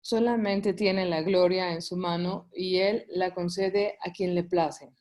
Solamente tiene la gloria en su mano y Él la concede a quien le place.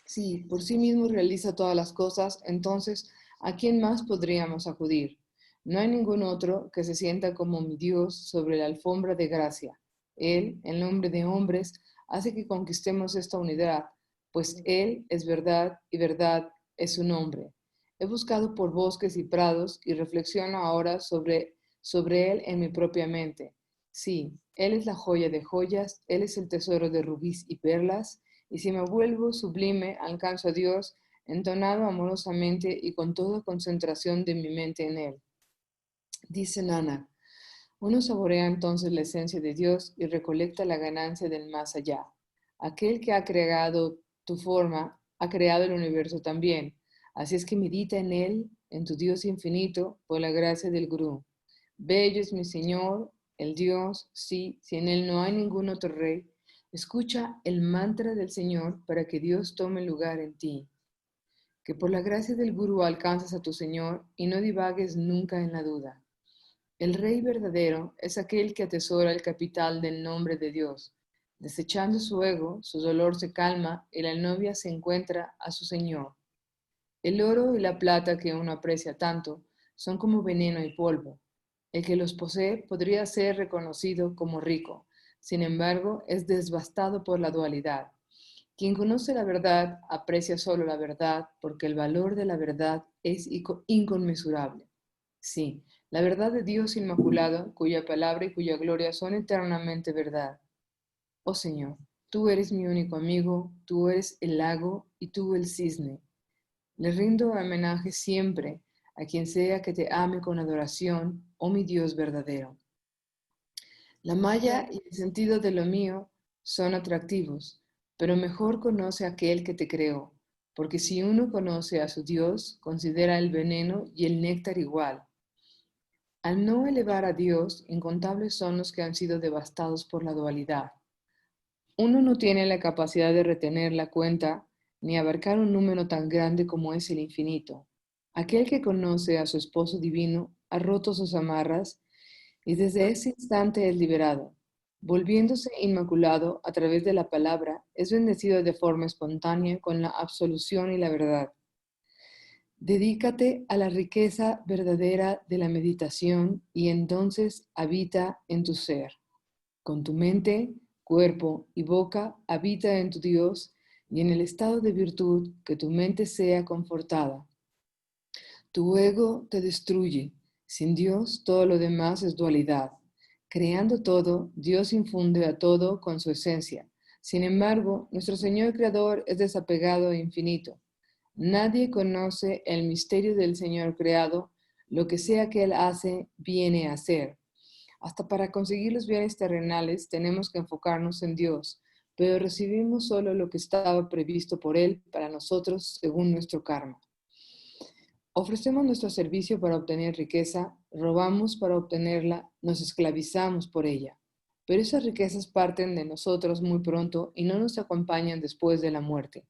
Si por sí mismo realiza todas las cosas, entonces, ¿a quién más podríamos acudir? No hay ningún otro que se sienta como mi Dios sobre la alfombra de gracia. Él, en nombre de hombres, hace que conquistemos esta unidad, pues Él es verdad y verdad es su nombre. He buscado por bosques y prados y reflexiono ahora sobre Él en mi propia mente. Sí, Él es la joya de joyas, Él es el tesoro de rubíes y perlas, y si me vuelvo sublime, alcanzo a Dios, entonado amorosamente y con toda concentración de mi mente en Él. Dice Nana, uno saborea entonces la esencia de Dios y recolecta la ganancia del más allá. Aquel que ha creado tu forma, ha creado el universo también. Así es que medita en Él, en tu Dios infinito, por la gracia del Gurú. Bello es mi Señor, el Dios, sí, si en Él no hay ningún otro rey. Escucha el mantra del Señor para que Dios tome lugar en ti. Que por la gracia del Gurú alcances a tu Señor y no divagues nunca en la duda. El rey verdadero es aquel que atesora el capital del nombre de Dios. Desechando su ego, su dolor se calma y la novia se encuentra a su Señor. El oro y la plata que uno aprecia tanto son como veneno y polvo. El que los posee podría ser reconocido como rico, sin embargo es devastado por la dualidad. Quien conoce la verdad aprecia solo la verdad porque el valor de la verdad es inconmensurable. Sí, la verdad de Dios inmaculado, cuya palabra y cuya gloria son eternamente verdad. Oh Señor, tú eres mi único amigo, tú eres el lago y tú el cisne. Le rindo homenaje siempre a quien sea que te ame con adoración, oh mi Dios verdadero. La malla y el sentido de lo mío son atractivos, pero mejor conoce a aquel que te creó, porque si uno conoce a su Dios, considera el veneno y el néctar igual. Al no elevar a Dios, incontables son los que han sido devastados por la dualidad. Uno no tiene la capacidad de retener la cuenta ni abarcar un número tan grande como es el infinito. Aquel que conoce a su esposo divino ha roto sus amarras y desde ese instante es liberado. Volviéndose inmaculado a través de la palabra, es bendecido de forma espontánea con la absolución y la verdad. Dedícate a la riqueza verdadera de la meditación y entonces habita en tu ser. Con tu mente, cuerpo y boca habita en tu Dios y en el estado de virtud que tu mente sea confortada. Tu ego te destruye. Sin Dios todo lo demás es dualidad. Creando todo, Dios infunde a todo con su esencia. Sin embargo, nuestro Señor Creador es desapegado e infinito. Nadie conoce el misterio del Señor creado, lo que sea que Él hace, viene a ser. Hasta para conseguir los bienes terrenales tenemos que enfocarnos en Dios, pero recibimos solo lo que estaba previsto por Él para nosotros según nuestro karma. Ofrecemos nuestro servicio para obtener riqueza, robamos para obtenerla, nos esclavizamos por ella. Pero esas riquezas parten de nosotros muy pronto y no nos acompañan después de la muerte.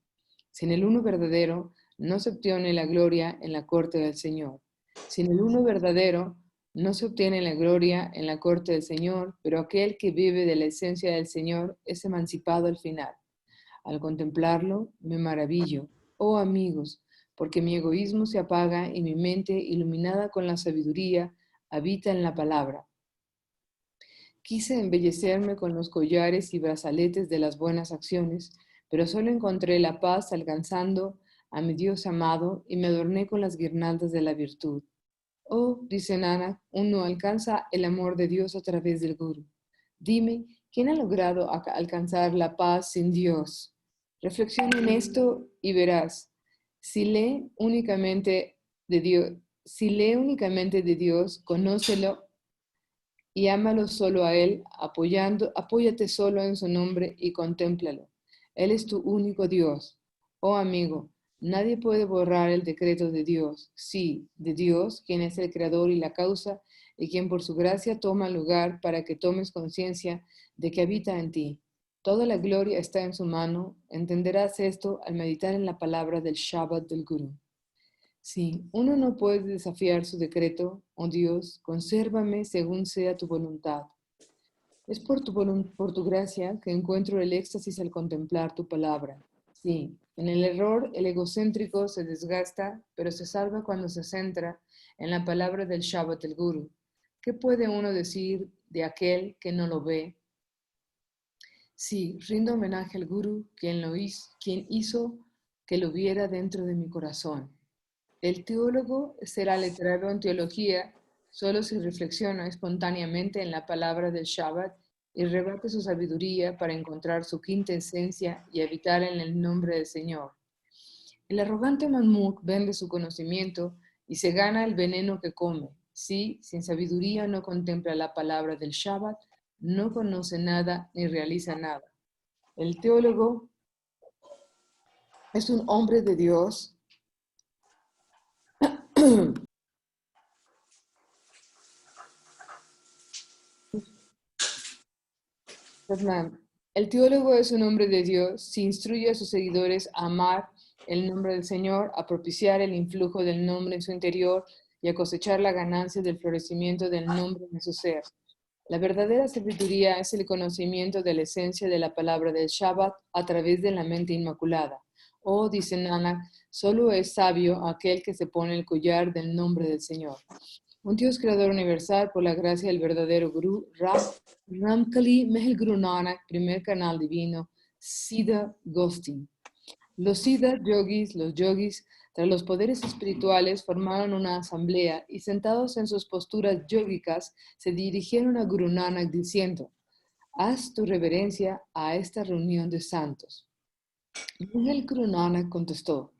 Sin el uno verdadero, no se obtiene la gloria en la corte del Señor. Sin el uno verdadero, no se obtiene la gloria en la corte del Señor, pero aquel que vive de la esencia del Señor es emancipado al final. Al contemplarlo, me maravillo, oh amigos, porque mi egoísmo se apaga y mi mente, iluminada con la sabiduría, habita en la palabra. Quise embellecerme con los collares y brazaletes de las buenas acciones, pero solo encontré la paz alcanzando a mi Dios amado y me adorné con las guirnaldas de la virtud. Oh, dice Nana, uno alcanza el amor de Dios a través del Guru. Dime, ¿quién ha logrado alcanzar la paz sin Dios? Reflexiona en esto y verás. Si lee únicamente de Dios, si lee únicamente de Dios, conócelo y ámalo solo a Él, apóyate solo en su nombre y contémplalo. Él es tu único Dios. Oh amigo, nadie puede borrar el decreto de Dios. Sí, de Dios, quien es el creador y la causa, y quien por su gracia toma lugar para que tomes conciencia de que habita en ti. Toda la gloria está en su mano. Entenderás esto al meditar en la palabra del Shabbat del Guru. Sí, uno no puede desafiar su decreto, oh Dios, consérvame según sea tu voluntad. Es por tu gracia que encuentro el éxtasis al contemplar tu palabra. Sí, en el error el egocéntrico se desgasta, pero se salva cuando se centra en la palabra del Shabbat el Guru. ¿Qué puede uno decir de aquel que no lo ve? Sí, rindo homenaje al Guru, quien hizo que lo viera dentro de mi corazón. El teólogo será letrado en teología solo si reflexiona espontáneamente en la palabra del Shabbat y rebate su sabiduría para encontrar su quinta esencia y habitar en el nombre del Señor. El arrogante mamuk vende su conocimiento y se gana el veneno que come. Si sin sabiduría no contempla la palabra del Shabbat, no conoce nada ni realiza nada. El teólogo es un hombre de Dios. El teólogo es un hombre de Dios, si instruye a sus seguidores a amar el nombre del Señor, a propiciar el influjo del nombre en su interior y a cosechar la ganancia del florecimiento del nombre en su ser. La verdadera sabiduría es el conocimiento de la esencia de la palabra del Shabbat a través de la mente inmaculada. Oh, dice Nanak, solo es sabio aquel que se pone el collar del nombre del Señor. Un Dios creador universal por la gracia del verdadero Guru, Ramkali Mehel Guru Nanak, primer canal divino, Siddha Gostin. Los Siddha yogis, los yogis, tras los poderes espirituales, formaron una asamblea y sentados en sus posturas yógicas, se dirigieron a Guru Nanak diciendo, haz tu reverencia a esta reunión de santos. El Guru Nanak contestó,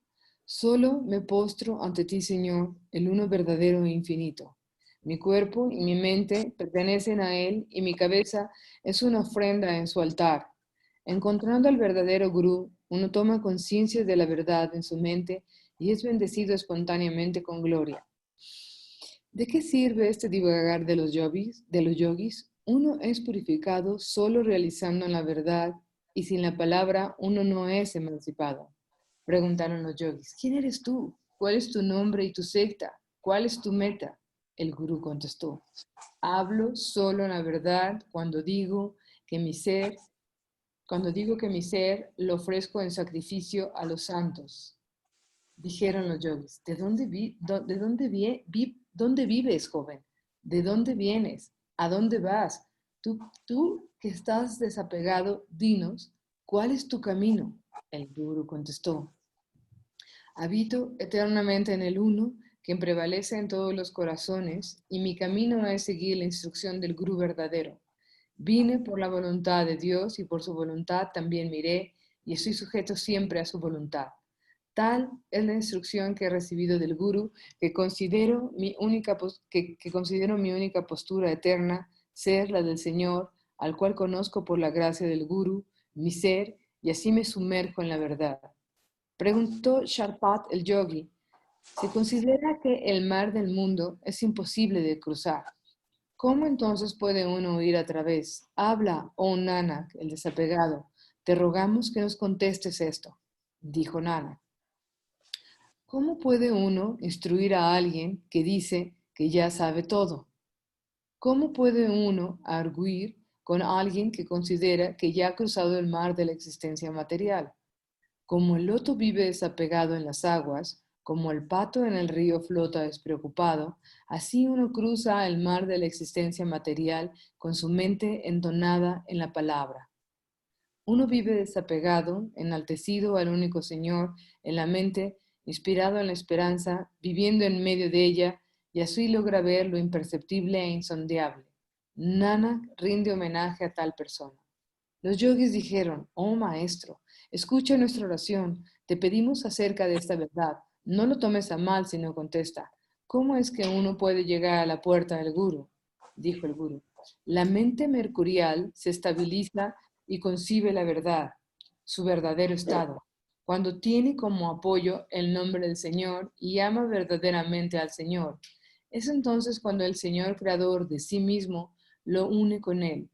solo me postro ante ti, Señor, el uno verdadero e infinito. Mi cuerpo y mi mente pertenecen a Él y mi cabeza es una ofrenda en su altar. Encontrando al verdadero Gurú, uno toma conciencia de la verdad en su mente y es bendecido espontáneamente con gloria. ¿De qué sirve este divagar de los yogis? Uno es purificado solo realizando la verdad y sin la palabra uno no es emancipado. Preguntaron los yogis, ¿quién eres tú? ¿Cuál es tu nombre y tu secta? ¿Cuál es tu meta? El gurú contestó, hablo solo la verdad cuando digo que mi ser lo ofrezco en sacrificio a los santos. Dijeron los yogis, ¿dónde vives, joven? ¿De dónde vienes? ¿A dónde vas? Tú que estás desapegado, dinos, ¿cuál es tu camino? El gurú contestó, habito eternamente en el uno, quien prevalece en todos los corazones, y mi camino es seguir la instrucción del gurú verdadero. Vine por la voluntad de Dios y por su voluntad también miré, y estoy sujeto siempre a su voluntad. Tal es la instrucción que he recibido del Guru, que considero mi única postura eterna, ser la del Señor, al cual conozco por la gracia del Guru, mi ser, y así me sumerjo en la verdad. Preguntó Sharpat el yogi, se considera que el mar del mundo es imposible de cruzar. ¿Cómo entonces puede uno ir a través? Habla, oh Nanak, el desapegado. Te rogamos que nos contestes esto. Dijo Nanak. ¿Cómo puede uno instruir a alguien que dice que ya sabe todo? ¿Cómo puede uno arguir con alguien que considera que ya ha cruzado el mar de la existencia material? Como el loto vive desapegado en las aguas, como el pato en el río flota despreocupado, así uno cruza el mar de la existencia material con su mente entonada en la palabra. Uno vive desapegado, enaltecido al único Señor, en la mente, inspirado en la esperanza, viviendo en medio de ella, y así logra ver lo imperceptible e insondeable. Nanak rinde homenaje a tal persona. Los yogis dijeron, oh maestro, escucha nuestra oración, te pedimos acerca de esta verdad, no lo tomes a mal si no contesta. ¿Cómo es que uno puede llegar a la puerta del guru? Dijo el guru. La mente mercurial se estabiliza y concibe la verdad, su verdadero estado, cuando tiene como apoyo el nombre del Señor y ama verdaderamente al Señor. Es entonces cuando el Señor creador de sí mismo lo une con él.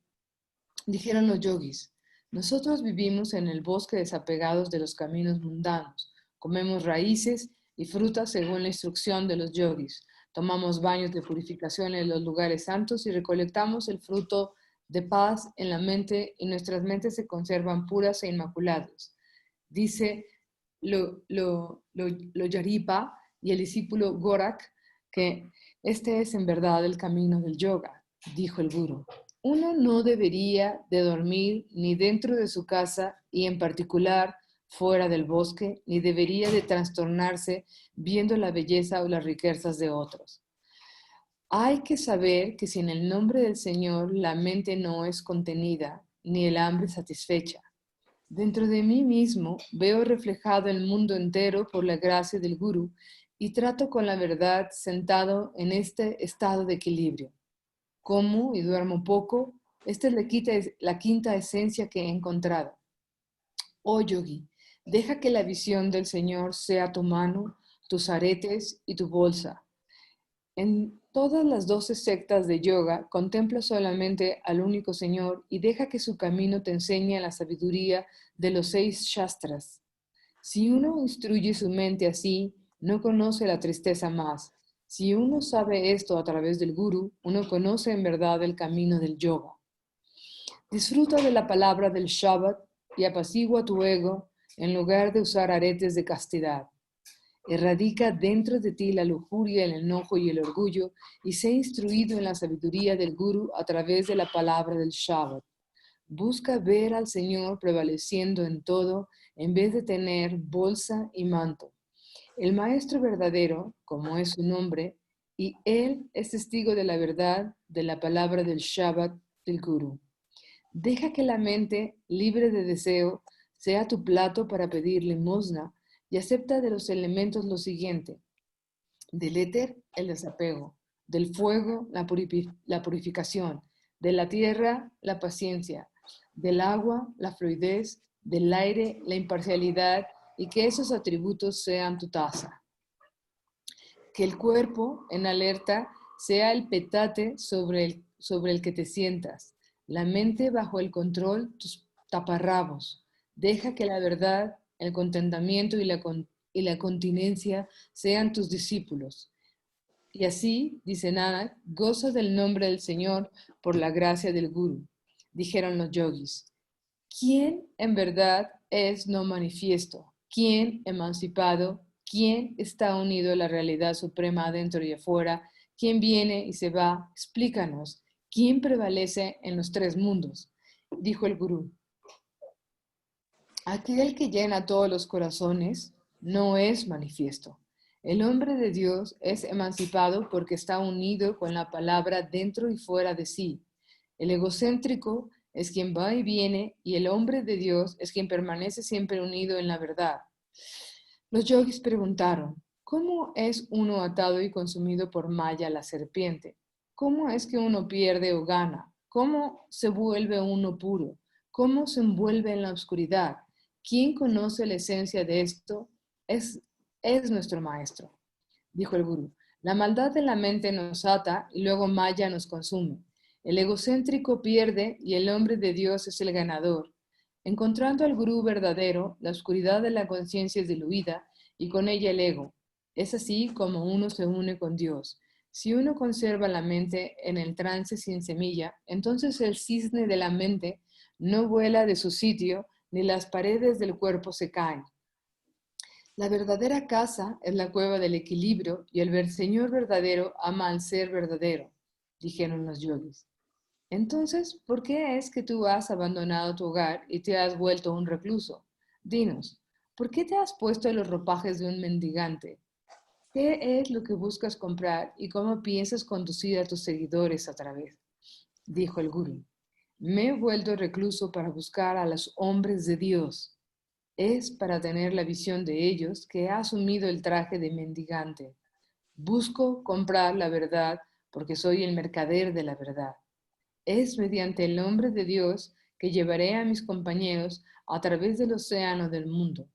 Dijeron los yogis, nosotros vivimos en el bosque desapegados de los caminos mundanos, comemos raíces y frutas según la instrucción de los yogis, tomamos baños de purificación en los lugares santos y recolectamos el fruto de paz en la mente, y nuestras mentes se conservan puras e inmaculadas. Dice lo Yaripa y el discípulo Gorak que este es en verdad el camino del yoga, dijo el gurú. Uno no debería de dormir ni dentro de su casa y en particular fuera del bosque, ni debería de trastornarse viendo la belleza o las riquezas de otros. Hay que saber que si en el nombre del Señor la mente no es contenida, ni el hambre satisfecha. Dentro de mí mismo veo reflejado el mundo entero por la gracia del Gurú y trato con la verdad sentado en este estado de equilibrio. Como y duermo poco, esta es la quinta esencia que he encontrado. Oh yogi, deja que la visión del Señor sea tu mano, tus aretes y tu bolsa. En todas las 12 sectas de yoga, contempla solamente al único Señor y deja que su camino te enseñe la sabiduría de los 6 shastras. Si uno instruye su mente así, no conoce la tristeza más. Si uno sabe esto a través del guru, uno conoce en verdad el camino del yoga. Disfruta de la palabra del Shabbat y apacigua tu ego en lugar de usar aretes de castidad. Erradica dentro de ti la lujuria, el enojo y el orgullo y sé instruido en la sabiduría del Guru a través de la palabra del Shabbat. Busca ver al Señor prevaleciendo en todo en vez de tener bolsa y manto. El Maestro verdadero, como es su nombre, y Él es testigo de la verdad de la palabra del Shabbat del Guru. Deja que la mente, libre de deseo, sea tu plato para pedir limosna y acepta de los elementos lo siguiente. Del éter, el desapego. Del fuego, la purificación. De la tierra, la paciencia. Del agua, la fluidez. Del aire, la imparcialidad. Y que esos atributos sean tu taza. Que el cuerpo, en alerta, sea el petate sobre el que te sientas. La mente bajo el control, tus taparrabos. Deja que la verdad, el contentamiento y la continencia sean tus discípulos. Y así, dice Nanak, goza del nombre del Señor por la gracia del Guru. Dijeron los yogis. ¿Quién en verdad es no manifiesto? ¿Quién emancipado? ¿Quién está unido a la realidad suprema adentro y afuera? ¿Quién viene y se va? Explícanos. ¿Quién prevalece en los 3 mundos? Dijo el Gurú. Aquel que llena todos los corazones no es manifiesto. El hombre de Dios es emancipado porque está unido con la palabra dentro y fuera de sí. El egocéntrico es quien va y viene y el hombre de Dios es quien permanece siempre unido en la verdad. Los yogis preguntaron, ¿cómo es uno atado y consumido por Maya la serpiente? ¿Cómo es que uno pierde o gana? ¿Cómo se vuelve uno puro? ¿Cómo se envuelve en la oscuridad? ¿Quién conoce la esencia de esto? Es nuestro maestro, dijo el gurú. La maldad de la mente nos ata y luego Maya nos consume. El egocéntrico pierde y el hombre de Dios es el ganador. Encontrando al gurú verdadero, la oscuridad de la conciencia es diluida y con ella el ego. Es así como uno se une con Dios. Si uno conserva la mente en el trance sin semilla, entonces el cisne de la mente no vuela de su sitio ni las paredes del cuerpo se caen. La verdadera casa es la cueva del equilibrio y el Señor verdadero ama al ser verdadero, dijeron los yogis. Entonces, ¿por qué es que tú has abandonado tu hogar y te has vuelto un recluso? Dinos, ¿por qué te has puesto los ropajes de un mendigante? ¿Qué es lo que buscas comprar y cómo piensas conducir a tus seguidores a través? Dijo el gurú. Me he vuelto recluso para buscar a los hombres de Dios. Es para tener la visión de ellos que he asumido el traje de mendigante. Busco comprar la verdad porque soy el mercader de la verdad. Es mediante el nombre de Dios que llevaré a mis compañeros a través del océano del mundo.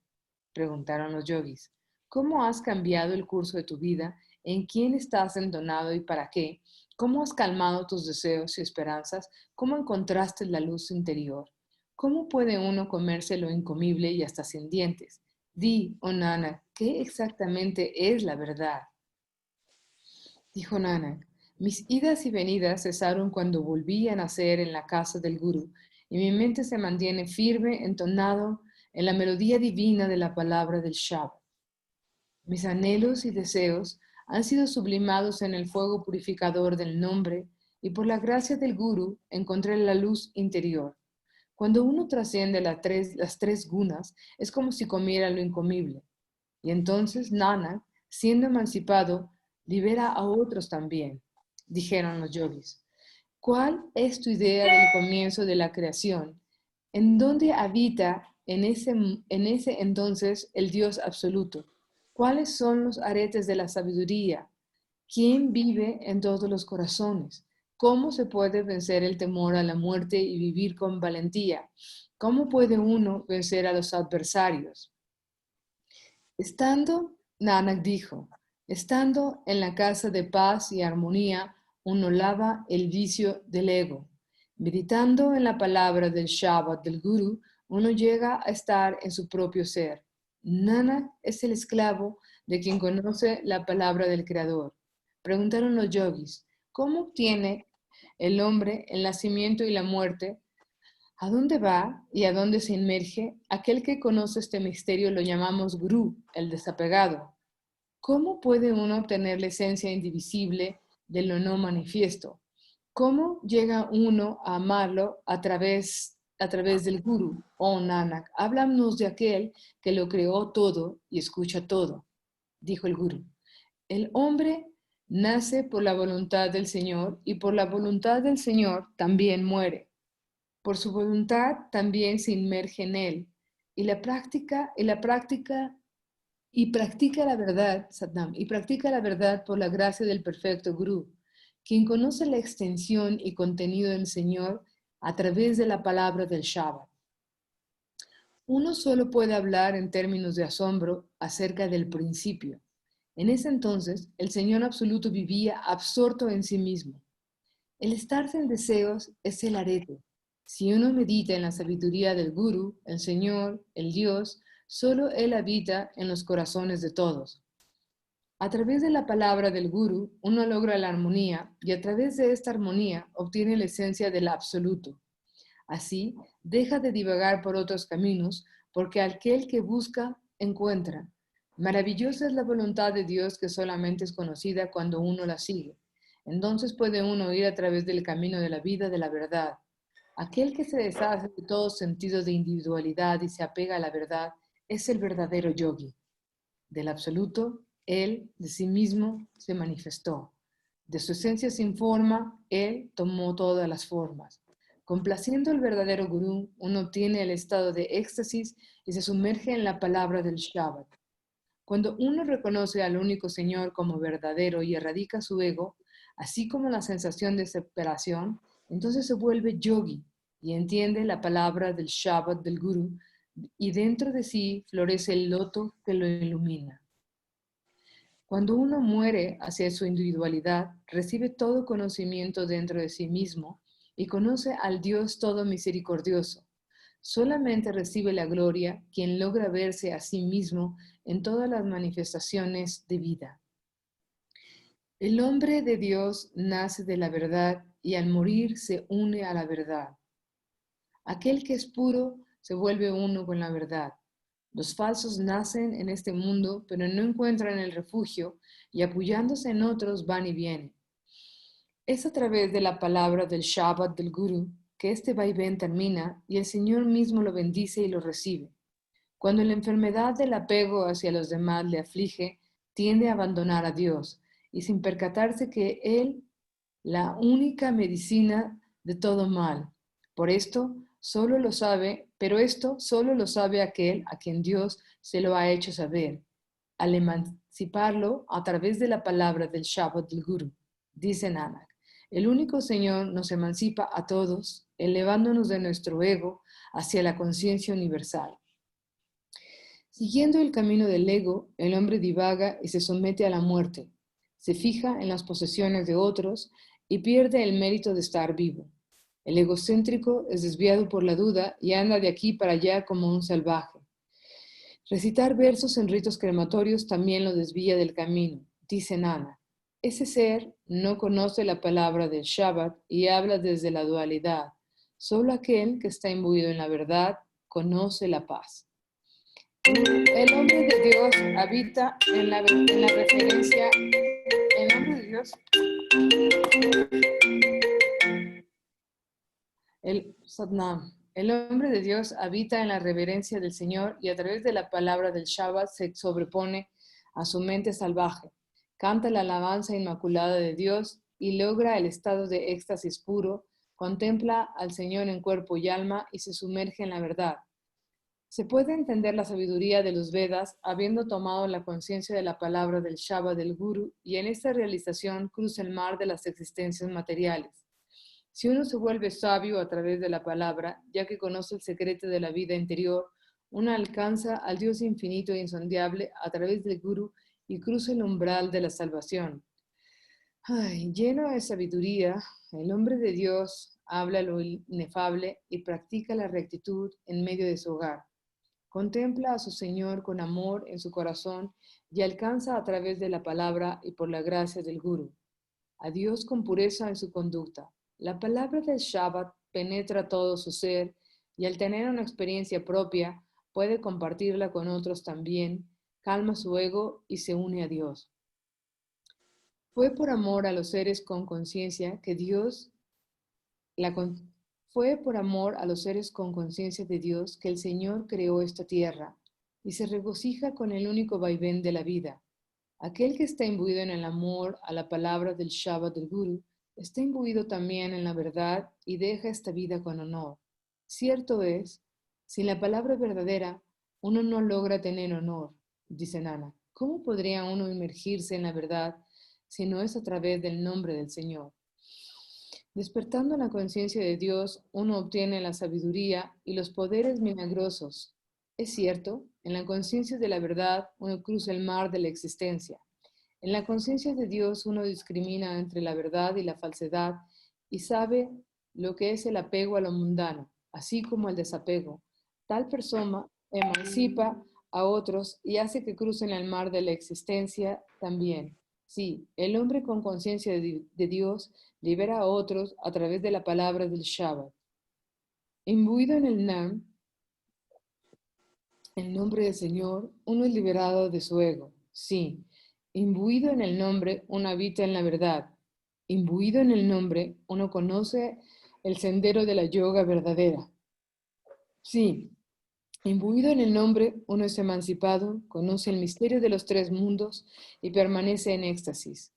Preguntaron los yogis. ¿Cómo has cambiado el curso de tu vida? ¿En quién estás entonado y para qué? ¿Cómo has calmado tus deseos y esperanzas? ¿Cómo encontraste la luz interior? ¿Cómo puede uno comerse lo incomible y hasta sin dientes? Di, oh Nanak, ¿qué exactamente es la verdad? Dijo Nanak, Mis idas y venidas cesaron cuando volví a nacer en la casa del Gurú, y mi mente se mantiene firme, entonado en la melodía divina de la palabra del Shabbat. Mis anhelos y deseos han sido sublimados en el fuego purificador del nombre, y por la gracia del Gurú encontré la luz interior. Cuando uno trasciende las tres gunas, es como si comiera lo incomible. Y entonces Nanak, siendo emancipado, libera a otros también, dijeron los yogis. ¿Cuál es tu idea del comienzo de la creación? ¿En dónde habita en ese entonces el Dios absoluto? ¿Cuáles son los aretes de la sabiduría? ¿Quién vive en todos los corazones? ¿Cómo se puede vencer el temor a la muerte y vivir con valentía? ¿Cómo puede uno vencer a los adversarios? Nanak dijo, estando en la casa de paz y armonía, uno lava el vicio del ego. Meditando en la palabra del Shabbat del Guru, uno llega a estar en su propio ser. Nanak es el esclavo de quien conoce la palabra del Creador. Preguntaron los yogis, ¿cómo obtiene el hombre el nacimiento y la muerte? ¿A dónde va y a dónde se inmerge? Aquel que conoce este misterio lo llamamos Guru, el desapegado. ¿Cómo puede uno obtener la esencia indivisible de lo no manifiesto? ¿Cómo llega uno a amarlo a través del Guru? Oh Nanak, háblanos de aquel que lo creó todo y escucha todo, dijo el Guru. El hombre nace por la voluntad del Señor y por la voluntad del Señor también muere. Por su voluntad también se inmerge en él y practica la verdad, Satnam, y practica la verdad por la gracia del perfecto Guru, quien conoce la extensión y contenido del Señor a través de la palabra del Shabbat. Uno solo puede hablar en términos de asombro acerca del principio. En ese entonces, el Señor absoluto vivía absorto en sí mismo. El estar sin deseos es el arete. Si uno medita en la sabiduría del Guru, el Señor, el Dios, solo Él habita en los corazones de todos. A través de la palabra del Guru, uno logra la armonía y a través de esta armonía obtiene la esencia del absoluto. Así, deja de divagar por otros caminos, porque aquel que busca, encuentra. Maravillosa es la voluntad de Dios que solamente es conocida cuando uno la sigue. Entonces puede uno ir a través del camino de la vida de la verdad. Aquel que se deshace de todos sentidos de individualidad y se apega a la verdad es el verdadero yogi. Del absoluto, él de sí mismo se manifestó. De su esencia sin forma, él tomó todas las formas. Complaciendo al verdadero gurú, uno obtiene el estado de éxtasis y se sumerge en la palabra del Shabbat. Cuando uno reconoce al único Señor como verdadero y erradica su ego, así como la sensación de separación, entonces se vuelve yogi y entiende la palabra del Shabbat del Guru y dentro de sí florece el loto que lo ilumina. Cuando uno muere hacia su individualidad, recibe todo conocimiento dentro de sí mismo y conoce al Dios todo misericordioso. Solamente recibe la gloria quien logra verse a sí mismo en todas las manifestaciones de vida. El hombre de Dios nace de la verdad y al morir se une a la verdad. Aquel que es puro se vuelve uno con la verdad. Los falsos nacen en este mundo, pero no encuentran el refugio y apoyándose en otros van y vienen. Es a través de la palabra del Shabbat del Guru que este vaivén termina y el Señor mismo lo bendice y lo recibe. Cuando la enfermedad del apego hacia los demás le aflige, tiende a abandonar a Dios y sin percatarse que Él, la única medicina de todo mal. Por esto, pero esto solo lo sabe aquel a quien Dios se lo ha hecho saber, al emanciparlo a través de la palabra del Shabbat del Guru. Dice Nanak, el único Señor nos emancipa a todos, elevándonos de nuestro ego hacia la conciencia universal. Siguiendo el camino del ego, el hombre divaga y se somete a la muerte, se fija en las posesiones de otros y pierde el mérito de estar vivo. El egocéntrico es desviado por la duda y anda de aquí para allá como un salvaje. Recitar versos en ritos crematorios también lo desvía del camino, dice Nanak. Ese ser no conoce la palabra del Shabbat y habla desde la dualidad. Solo aquel que está imbuido en la verdad conoce la paz. El hombre de Dios habita en la referencia. El hombre de Dios. El hombre de Dios habita en la reverencia del Señor y a través de la palabra del Shabbat se sobrepone a su mente salvaje. Canta la alabanza inmaculada de Dios y logra el estado de éxtasis puro, contempla al Señor en cuerpo y alma y se sumerge en la verdad. Se puede entender la sabiduría de los Vedas habiendo tomado la conciencia de la palabra del Shabbat del Guru y en esta realización cruza el mar de las existencias materiales. Si uno se vuelve sabio a través de la palabra, ya que conoce el secreto de la vida interior, uno alcanza al Dios infinito e insondable a través del Guru y cruza el umbral de la salvación. Lleno de sabiduría, el hombre de Dios habla lo inefable y practica la rectitud en medio de su hogar. Contempla a su Señor con amor en su corazón y alcanza a través de la palabra y por la gracia del Guru a Dios con pureza en su conducta. La palabra del Shabbat penetra todo su ser y al tener una experiencia propia puede compartirla con otros también, calma su ego y se une a Dios. Fue por amor a los seres con conciencia que fue por amor a los seres con conciencia de Dios que el Señor creó esta tierra y se regocija con el único vaivén de la vida. Aquel que está imbuido en el amor a la palabra del Shabbat del Guru, está imbuido también en la verdad y deja esta vida con honor. Cierto es, sin la palabra verdadera, uno no logra tener honor, dice Nana. ¿Cómo podría uno inmergirse en la verdad si no es a través del nombre del Señor? Despertando la conciencia de Dios, uno obtiene la sabiduría y los poderes milagrosos. Es cierto, en la conciencia de la verdad uno cruza el mar de la existencia. En la conciencia de Dios uno discrimina entre la verdad y la falsedad y sabe lo que es el apego a lo mundano, así como el desapego. Tal persona emancipa a otros y hace que crucen el mar de la existencia también. Sí, el hombre con conciencia de Dios libera a otros a través de la palabra del Shabbat. Imbuido en el Nam, el nombre del Señor, uno es liberado de su ego. Sí, imbuido en el nombre, uno habita en la verdad. Imbuido en el nombre, uno conoce el sendero de la yoga verdadera. Sí, imbuido en el nombre, uno es emancipado, conoce el misterio de los tres mundos y permanece en éxtasis.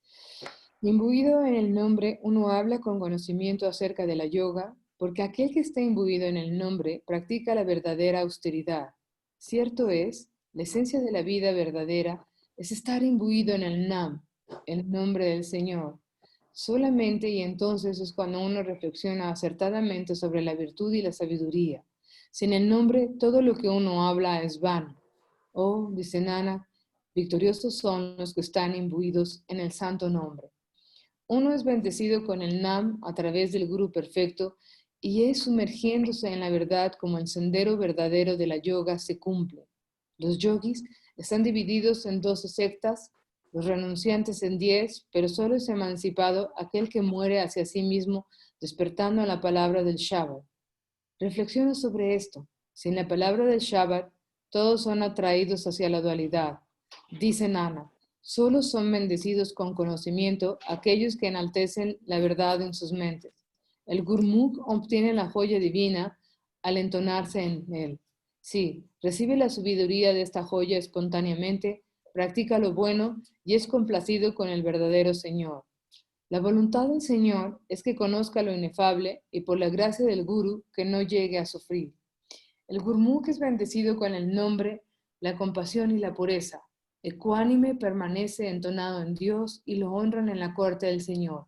Imbuido en el nombre, uno habla con conocimiento acerca de la yoga, porque aquel que está imbuido en el nombre practica la verdadera austeridad. Cierto es, la esencia de la vida verdadera es estar imbuido en el Nam, el nombre del Señor. Solamente y entonces es cuando uno reflexiona acertadamente sobre la virtud y la sabiduría. Sin el nombre, todo lo que uno habla es vano. Oh, dice Nanak, victoriosos son los que están imbuidos en el santo nombre. Uno es bendecido con el Nam a través del Guru perfecto y es sumergiéndose en la verdad como el sendero verdadero de la yoga se cumple. Los yogis están divididos en 12 sectas, los renunciantes en 10, pero solo es emancipado aquel que muere hacia sí mismo despertando a la palabra del Shabbat. Reflexiona sobre esto. Sin la palabra del Shabbat, todos son atraídos hacia la dualidad. Dice Nana, solo son bendecidos con conocimiento aquellos que enaltecen la verdad en sus mentes. El Gurmukh obtiene la joya divina al entonarse en él. Sí, recibe la sabiduría de esta joya espontáneamente, practica lo bueno y es complacido con el verdadero Señor. La voluntad del Señor es que conozca lo inefable y por la gracia del Guru que no llegue a sufrir. El Gurmukh es bendecido con el nombre, la compasión y la pureza. Ecuánime permanece entonado en Dios y lo honran en la corte del Señor.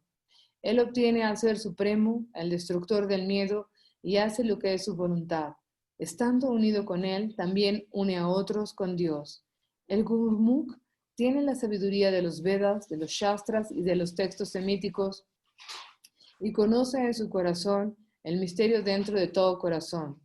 Él obtiene al Ser Supremo, el destructor del miedo, y hace lo que es su voluntad. Estando unido con Él, también une a otros con Dios. El Gurmukh tiene la sabiduría de los Vedas, de los Shastras y de los textos semíticos, y conoce en su corazón el misterio dentro de todo corazón.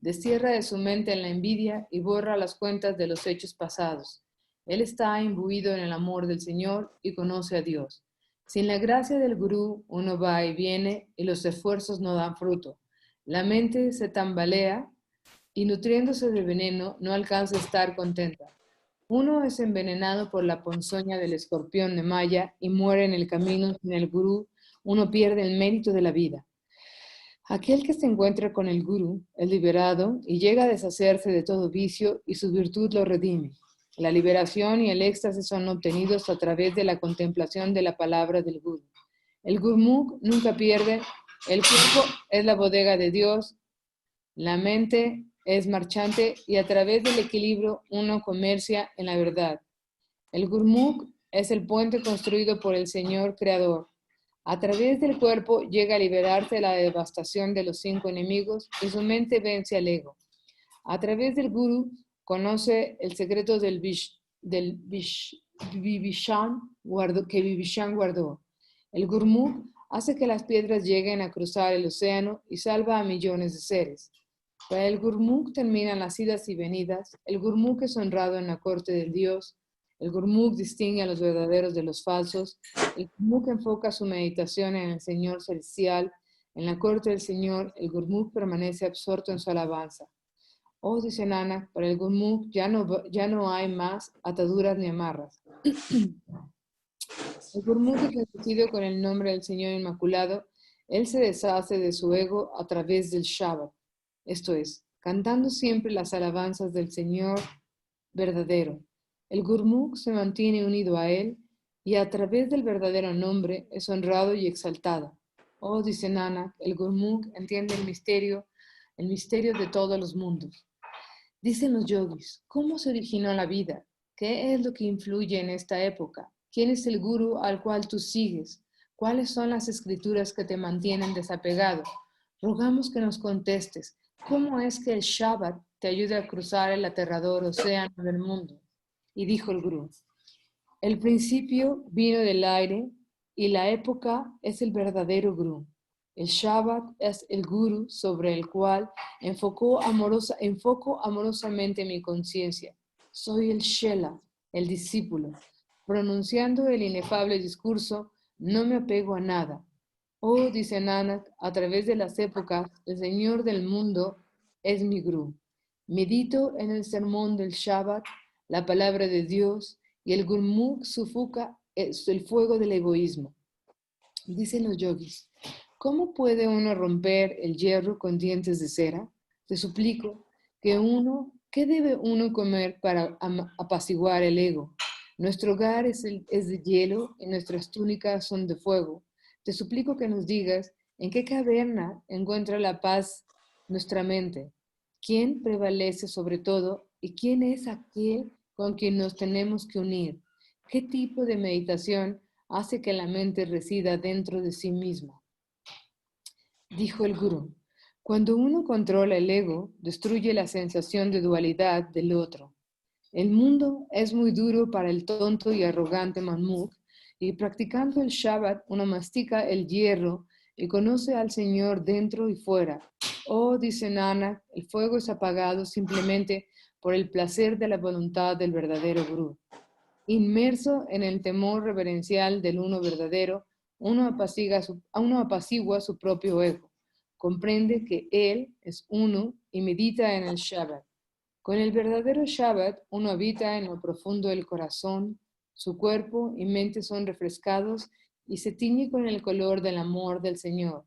Destierra de su mente en la envidia y borra las cuentas de los hechos pasados. Él está imbuido en el amor del Señor y conoce a Dios. Sin la gracia del gurú, uno va y viene y los esfuerzos no dan fruto. La mente se tambalea y nutriéndose de veneno no alcanza a estar contenta. Uno es envenenado por la ponzoña del escorpión de Maya y muere en el camino sin el gurú. Uno pierde el mérito de la vida. Aquel que se encuentra con el gurú es liberado y llega a deshacerse de todo vicio y su virtud lo redime. La liberación y el éxtasis son obtenidos a través de la contemplación de la palabra del gurú. El gurmukh nunca pierde, el cuerpo es la bodega de Dios, la mente es marchante y a través del equilibrio uno comercia en la verdad. El gurmukh es el puente construido por el Señor Creador. A través del cuerpo llega a liberarse de la devastación de los 5 enemigos y su mente vence al ego. A través del gurú conoce el secreto que Vibhishan guardó. El gurmukh hace que las piedras lleguen a cruzar el océano y salva a millones de seres. Para el gurmukh terminan las idas y venidas. El gurmukh es honrado en la corte del Dios. El gurmukh distingue a los verdaderos de los falsos. El gurmukh enfoca su meditación en el Señor celestial. En la corte del Señor, el gurmukh permanece absorto en su alabanza. Oh, dice Nanak, para el gurmukh ya no hay más ataduras ni amarras. El gurmukh es bendecido con el nombre del Señor Inmaculado. Él se deshace de su ego a través del Shabbat. Esto es, cantando siempre las alabanzas del Señor verdadero. El gurmukh se mantiene unido a Él y a través del verdadero nombre es honrado y exaltado. Oh, dice Nanak, el gurmukh entiende el misterio de todos los mundos. Dicen los yogis, ¿cómo se originó la vida? ¿Qué es lo que influye en esta época? ¿Quién es el gurú al cual tú sigues? ¿Cuáles son las escrituras que te mantienen desapegado? Rogamos que nos contestes. ¿Cómo es que el Shabbat te ayuda a cruzar el aterrador océano del mundo? Y dijo el gurú, el principio vino del aire y la época es el verdadero gurú. El Shabbat es el gurú sobre el cual enfoco amorosamente mi conciencia. Soy el Shela, el discípulo. Pronunciando el inefable discurso, no me apego a nada. Oh, dice Nanak, a través de las épocas, el Señor del mundo es mi gurú. Medito en el sermón del Shabbat, la palabra de Dios, y el gurmukh sufoca el fuego del egoísmo. Dicen los yogis, ¿cómo puede uno romper el hierro con dientes de cera? Te suplico ¿qué debe uno comer para apaciguar el ego? Nuestro hogar es de hielo y nuestras túnicas son de fuego. Te suplico que nos digas en qué caverna encuentra la paz nuestra mente. ¿Quién prevalece sobre todo y quién es aquel con quien nos tenemos que unir? ¿Qué tipo de meditación hace que la mente resida dentro de sí misma? Dijo el gurú, cuando uno controla el ego, destruye la sensación de dualidad del otro. El mundo es muy duro para el tonto y arrogante Manmukh, y practicando el Shabbat uno mastica el hierro y conoce al Señor dentro y fuera. Oh, dice Nanak, el fuego es apagado simplemente por el placer de la voluntad del verdadero gurú. Inmerso en el temor reverencial del uno verdadero, uno apacigua su propio ego. Comprende que Él es uno y medita en el Shabbat. Con el verdadero Shabbat, uno habita en lo profundo del corazón, su cuerpo y mente son refrescados y se tiñe con el color del amor del Señor.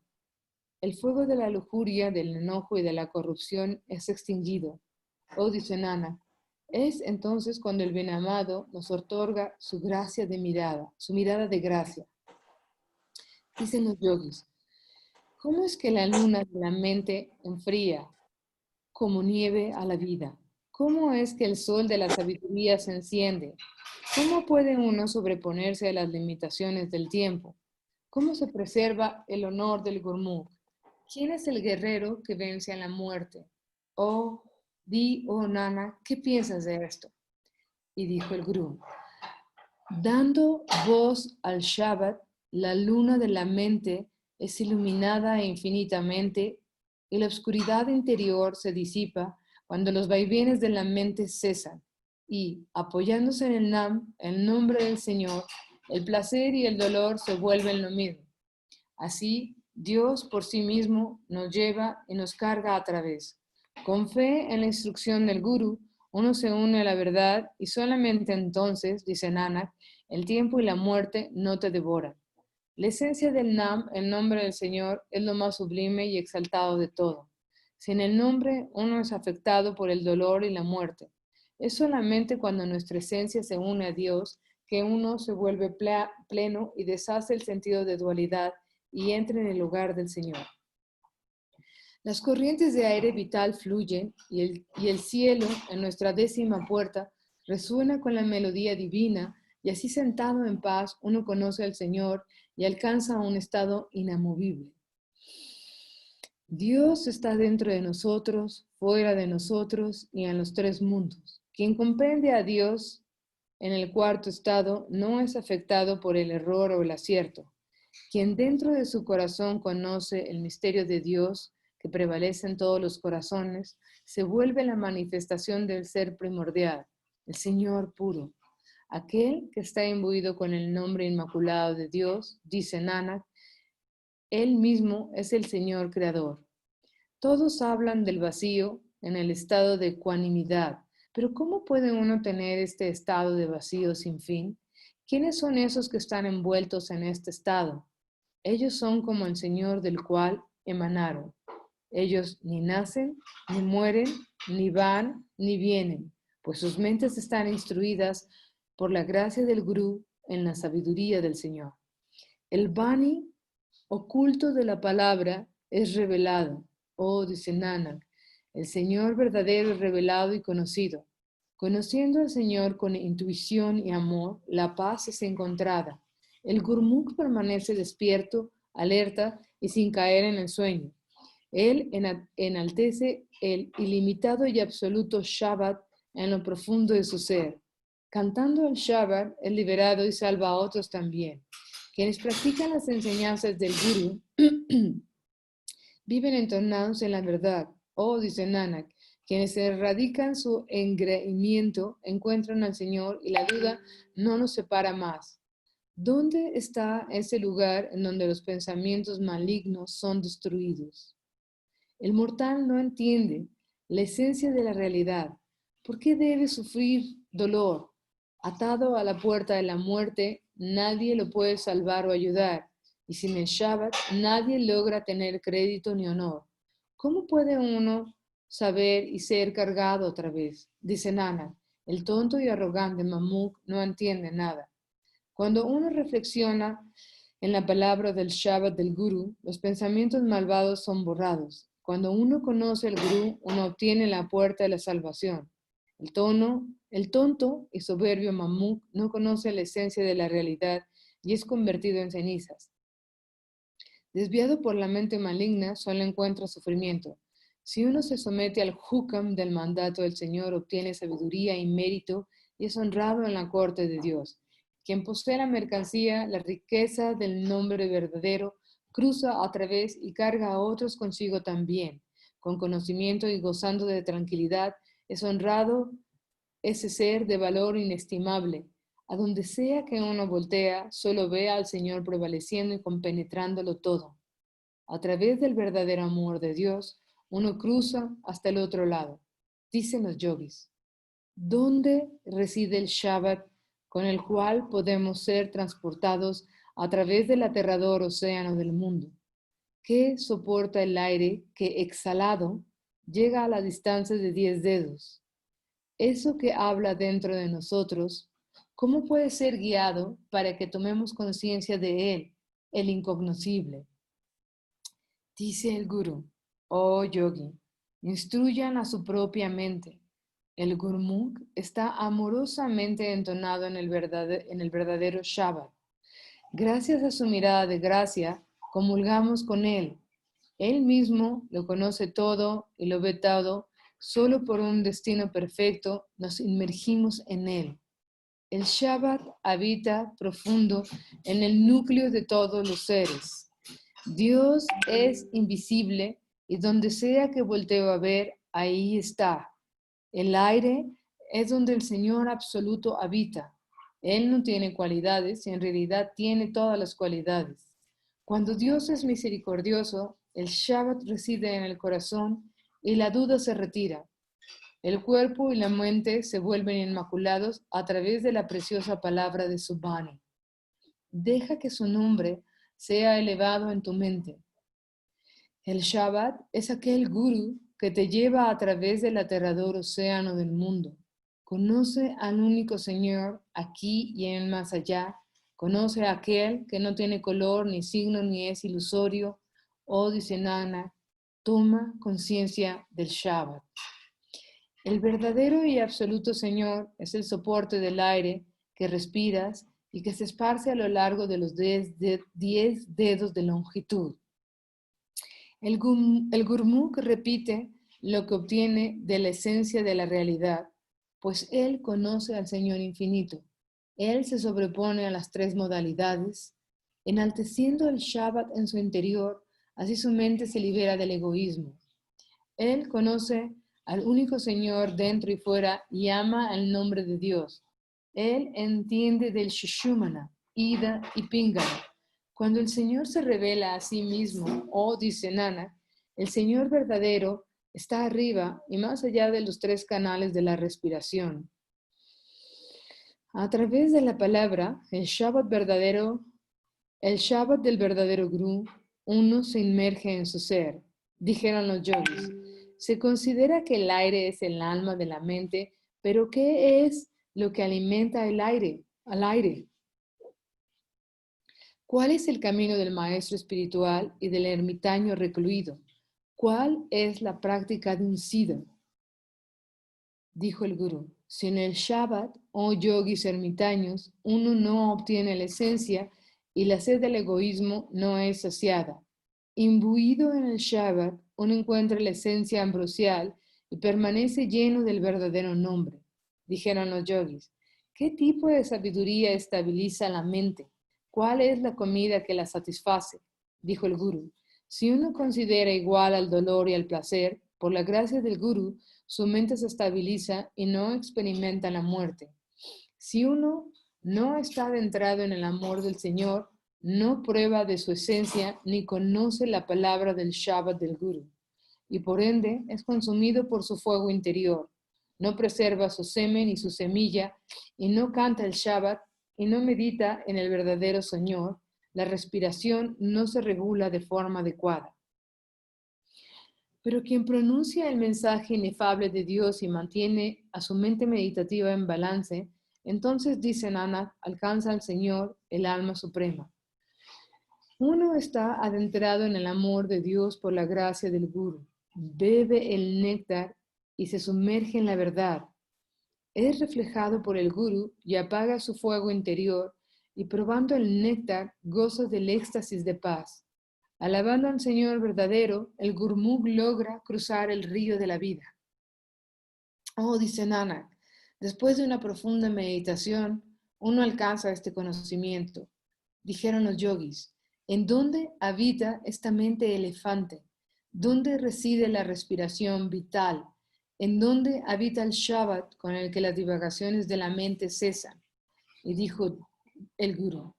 El fuego de la lujuria, del enojo y de la corrupción es extinguido. Oh, dice Nanak, es entonces cuando el Benamado nos otorga su gracia de mirada, su mirada de gracia. Dicen los yogis, ¿cómo es que la luna de la mente enfría como nieve a la vida? ¿Cómo es que el sol de la sabiduría se enciende? ¿Cómo puede uno sobreponerse a las limitaciones del tiempo? ¿Cómo se preserva el honor del gurmukh? ¿Quién es el guerrero que vence a la muerte? Oh, Nana, ¿qué piensas de esto? Y dijo el gurú, dando voz al Shabbat, la luna de la mente es iluminada infinitamente y la oscuridad interior se disipa cuando los vaivenes de la mente cesan y, apoyándose en el nombre del Señor, El placer y el dolor se vuelven lo mismo. Así, Dios por sí mismo nos lleva y nos carga a través. Con fe en la instrucción del Gurú, uno se une a la verdad y solamente entonces, dice Nanak, el tiempo y la muerte no te devoran. La esencia del Nam, el nombre del Señor, es lo más sublime y exaltado de todo. Sin el nombre, uno es afectado por el dolor y la muerte. Es solamente cuando nuestra esencia se une a Dios que uno se vuelve pleno y deshace el sentido de dualidad y entra en el lugar del Señor. Las corrientes de aire vital fluyen y el cielo, en nuestra 10ª puerta, resuena con la melodía divina y así sentado en paz uno conoce al Señor y alcanza un estado inamovible. Dios está dentro de nosotros, fuera de nosotros y en los 3 mundos. Quien comprende a Dios en el 4º estado no es afectado por el error o el acierto. Quien dentro de su corazón conoce el misterio de Dios que prevalece en todos los corazones, se vuelve la manifestación del ser primordial, el Señor puro. Aquel que está imbuido con el nombre inmaculado de Dios, dice Nanak, Él mismo es el Señor creador. Todos hablan del vacío en el estado de ecuanimidad, pero ¿cómo puede uno tener este estado de vacío sin fin? ¿Quiénes son esos que están envueltos en este estado? Ellos son como el Señor del cual emanaron. Ellos ni nacen, ni mueren, ni van, ni vienen, pues sus mentes están instruidas por la gracia del Gurú en la sabiduría del Señor. El Bani oculto de la palabra es revelado. Oh, dice Nanak, el Señor verdadero es revelado y conocido. Conociendo al Señor con intuición y amor, la paz es encontrada. El Gurmukh permanece despierto, alerta y sin caer en el sueño. Él enaltece el ilimitado y absoluto Shabbat en lo profundo de su ser. Cantando el Shabbat, es liberado y salva a otros también. Quienes practican las enseñanzas del Guru viven entornados en la verdad. Oh, dice Nanak, quienes erradican su engreimiento encuentran al Señor y la duda no nos separa más. ¿Dónde está ese lugar en donde los pensamientos malignos son destruidos? El mortal no entiende la esencia de la realidad. ¿Por qué debe sufrir dolor? Atado a la puerta de la muerte, nadie lo puede salvar o ayudar. Y sin el Shabbat, nadie logra tener crédito ni honor. ¿Cómo puede uno saber y ser cargado otra vez? Dice Nanak, el tonto y arrogante Mamuk no entiende nada. Cuando uno reflexiona en la palabra del Shabbat del Guru, los pensamientos malvados son borrados. Cuando uno conoce al Guru, uno obtiene la puerta de la salvación. El tonto y soberbio Mamuk no conoce la esencia de la realidad y es convertido en cenizas. Desviado por la mente maligna, solo encuentra sufrimiento. Si uno se somete al hukam del mandato del Señor, obtiene sabiduría y mérito y es honrado en la corte de Dios. Quien posee la mercancía, la riqueza del nombre verdadero, cruza a través y carga a otros consigo también. Con conocimiento y gozando de tranquilidad, es honrado ese ser de valor inestimable. A donde sea que uno voltea, solo ve al Señor prevaleciendo y compenetrándolo todo. A través del verdadero amor de Dios, uno cruza hasta el otro lado. Dicen los yogis, ¿dónde reside el Shabbat con el cual podemos ser transportados a través del aterrador océano del mundo? ¿Qué soporta el aire que, exhalado, llega a la distancia de 10 dedos? Eso que habla dentro de nosotros, ¿cómo puede ser guiado para que tomemos conciencia de él, el incognoscible? Dice el Guru, oh yogi, instruyan a su propia mente. El Gurmukh está amorosamente entonado en el verdadero Shabbat. Gracias a su mirada de gracia, comulgamos con él. Él mismo lo conoce todo y lo ve todo. Solo por un destino perfecto nos inmergimos en él. El Shabbat habita profundo en el núcleo de todos los seres. Dios es invisible y donde sea que volteo a ver, ahí está. El aire es donde el Señor absoluto habita. Él no tiene cualidades y en realidad tiene todas las cualidades. Cuando Dios es misericordioso, el Shabbat reside en el corazón y la duda se retira. El cuerpo y la mente se vuelven inmaculados a través de la preciosa palabra de su Bani. Deja que su nombre sea elevado en tu mente. El Shabbat es aquel gurú que te lleva a través del aterrador océano del mundo. Conoce al único Señor aquí y en el más allá. Conoce a aquel que no tiene color ni signo ni es ilusorio. Oh, dice Nana, toma conciencia del Shabbat. El verdadero y absoluto Señor es el soporte del aire que respiras y que se esparce a lo largo de los 10 dedos de longitud. El Gurmukh repite lo que obtiene de la esencia de la realidad, pues él conoce al Señor infinito. Él se sobrepone a las tres modalidades, enalteciendo el Shabbat en su interior, así su mente se libera del egoísmo. Él conoce al único Señor dentro y fuera y ama el nombre de Dios. Él entiende del Shushumana, Ida y Pingala. Cuando el Señor se revela a sí mismo, dice Nanak, el Señor verdadero está arriba y más allá de los tres canales de la respiración. A través de la palabra, el Shabbat del verdadero Guru, uno se inmerge en su ser, dijeron los yogis. Se considera que el aire es el alma de la mente, pero ¿qué es lo que alimenta el aire? Al aire. ¿Cuál es el camino del maestro espiritual y del ermitaño recluido? ¿Cuál es la práctica de un siddha? Dijo el Gurú. Si en el Shabbat, yogis ermitaños, uno no obtiene la esencia y la sed del egoísmo no es saciada. Imbuido en el Shabbat, uno encuentra la esencia ambrosial y permanece lleno del verdadero nombre. Dijeron los yogis. ¿Qué tipo de sabiduría estabiliza la mente? ¿Cuál es la comida que la satisface? Dijo el Gurú. Si uno considera igual al dolor y al placer, por la gracia del Gurú, su mente se estabiliza y no experimenta la muerte. Si uno no está adentrado en el amor del Señor, no prueba de su esencia ni conoce la palabra del Shabbat del Gurú, y por ende es consumido por su fuego interior. No preserva su semen y su semilla, y no canta el Shabbat, y no medita en el verdadero Señor, la respiración no se regula de forma adecuada. Pero quien pronuncia el mensaje inefable de Dios y mantiene a su mente meditativa en balance, entonces, dice Nanak, alcanza al Señor, el alma suprema. Uno está adentrado en el amor de Dios por la gracia del Guru, bebe el néctar y se sumerge en la verdad. Es reflejado por el Guru y apaga su fuego interior y probando el néctar goza del éxtasis de paz. Alabando al Señor verdadero, el Gurmukh logra cruzar el río de la vida. Dice Nanak, después de una profunda meditación, uno alcanza este conocimiento. Dijeron los yogis, ¿en dónde habita esta mente elefante? ¿Dónde reside la respiración vital? ¿En dónde habita el Shabbat con el que las divagaciones de la mente cesan? Y dijo el Gurú,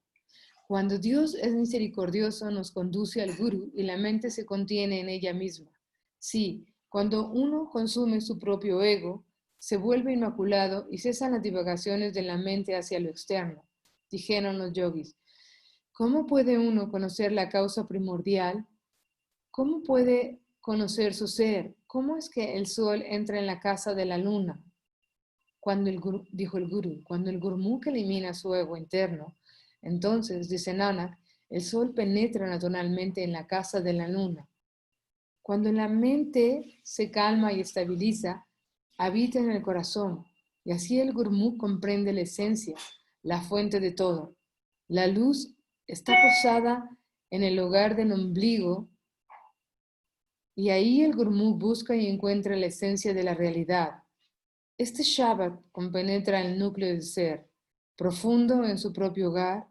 cuando Dios es misericordioso, nos conduce al Gurú y la mente se contiene en ella misma. Sí, cuando uno consume su propio ego, se vuelve inmaculado y cesan las divagaciones de la mente hacia lo externo. Dijeron los yogis, ¿cómo puede uno conocer la causa primordial? ¿Cómo puede conocer su ser? ¿Cómo es que el sol entra en la casa de la luna? Dijo el Gurú, cuando el Gurmukh elimina su ego interno, entonces, dice Nanak, el sol penetra naturalmente en la casa de la luna. Cuando la mente se calma y estabiliza, habita en el corazón, y así el Gurmukh comprende la esencia, la fuente de todo. La luz está posada en el hogar del ombligo, y ahí el Gurmukh busca y encuentra la esencia de la realidad. Este Shabbat compenetra el núcleo del ser, profundo en su propio hogar.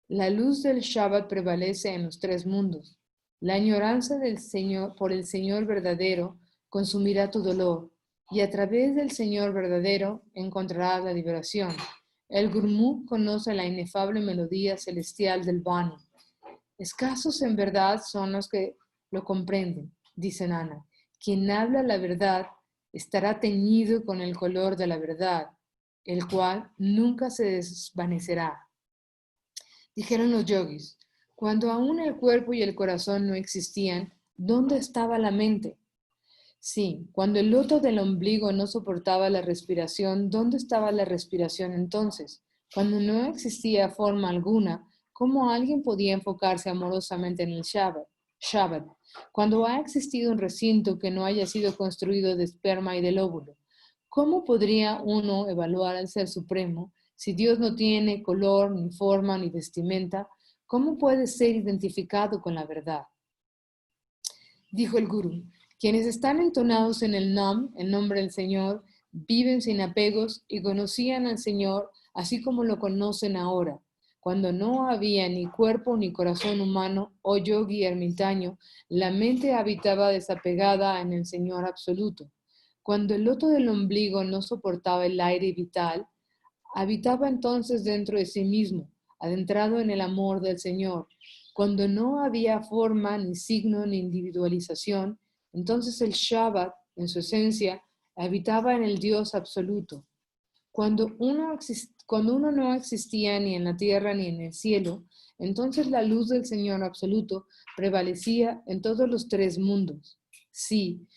La luz del Shabbat prevalece en los tres mundos. La añoranza del Señor por el Señor verdadero consumirá tu dolor, y a través del Señor verdadero encontrarás la liberación. El Gurmukh conoce la inefable melodía celestial del Bani. Escasos en verdad son los que lo comprenden, dice Nana. Quien habla la verdad estará teñido con el color de la verdad, el cual nunca se desvanecerá. Dijeron los yogis, cuando aún el cuerpo y el corazón no existían, ¿dónde estaba la mente? Sí, cuando el loto del ombligo no soportaba la respiración, ¿dónde estaba la respiración entonces? Cuando no existía forma alguna, ¿cómo alguien podía enfocarse amorosamente en el Shabbat? Cuando ha existido un recinto que no haya sido construido de esperma y de lóbulo, ¿cómo podría uno evaluar al Ser Supremo si Dios no tiene color, ni forma, ni vestimenta? ¿Cómo puede ser identificado con la verdad? Dijo el Gurú, quienes están entonados en el Nam, el nombre del Señor, viven sin apegos y conocían al Señor así como lo conocen ahora. Cuando no había ni cuerpo ni corazón humano, oh yogi ermitaño, la mente habitaba desapegada en el Señor absoluto. Cuando el loto del ombligo no soportaba el aire vital, habitaba entonces dentro de sí mismo, adentrado en el amor del Señor. Cuando no había forma, ni signo, ni individualización, entonces el Shabbat, en su esencia, habitaba en el Dios absoluto. Cuando uno no existía ni en la tierra ni en el cielo, entonces la luz del Señor absoluto prevalecía en todos los tres mundos. Sí,